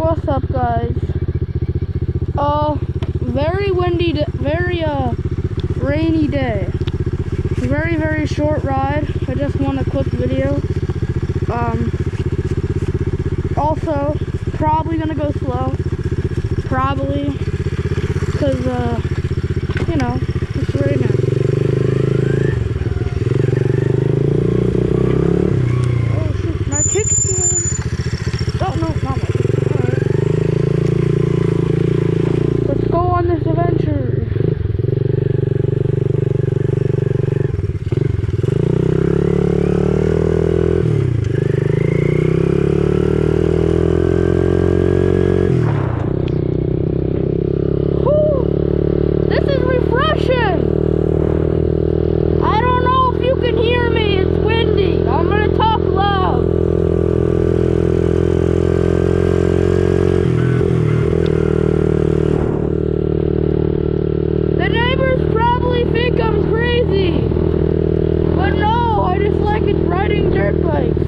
What's up, guys? Very windy, very rainy day. Very, very short ride. I just want a quick video. Also, probably gonna go slow. Probably, cause you know, it's right now. Oh shoot, my kickstand. Oh no, not my kickstand. Alright. Let's go on this adventure. Riding dirt bikes.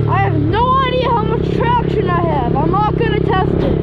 I have no idea how much traction I have. I'm not going to test it.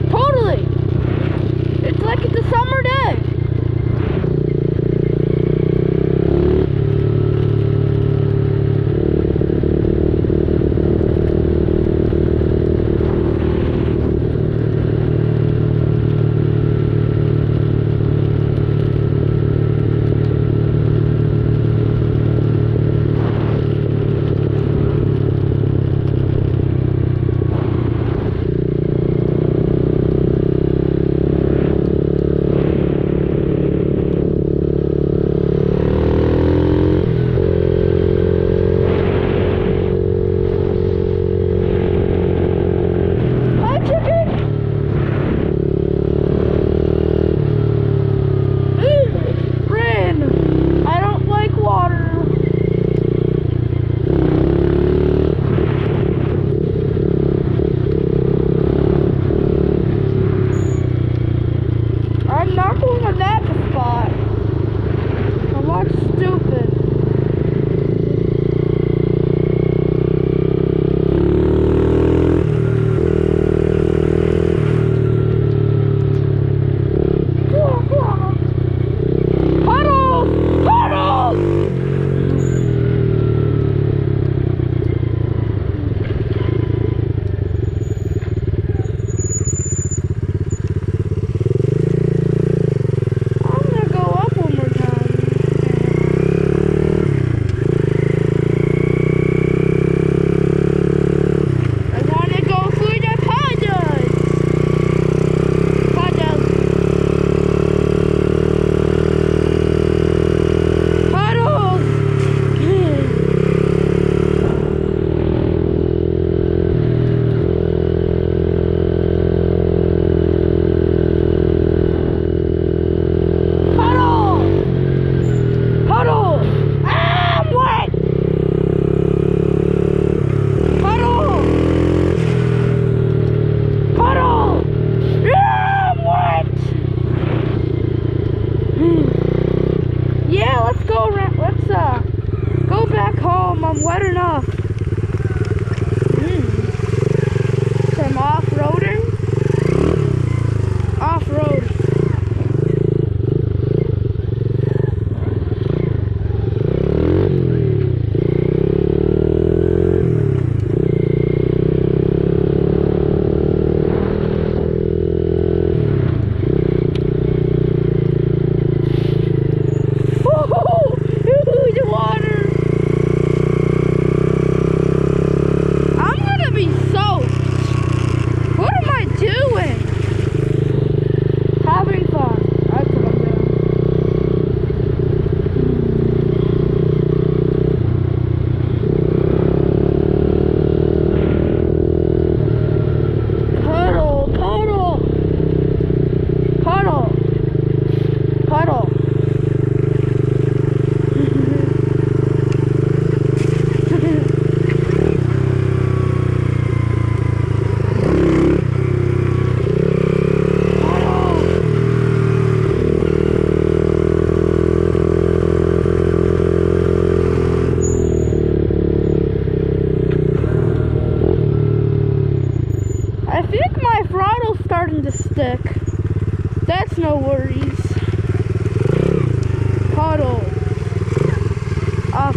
Totally. It's like it's a summer day.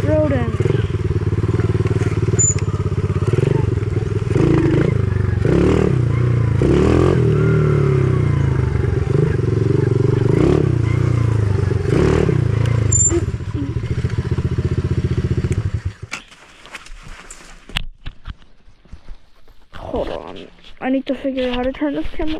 rodent. Hold on. I need to figure out how to turn this camera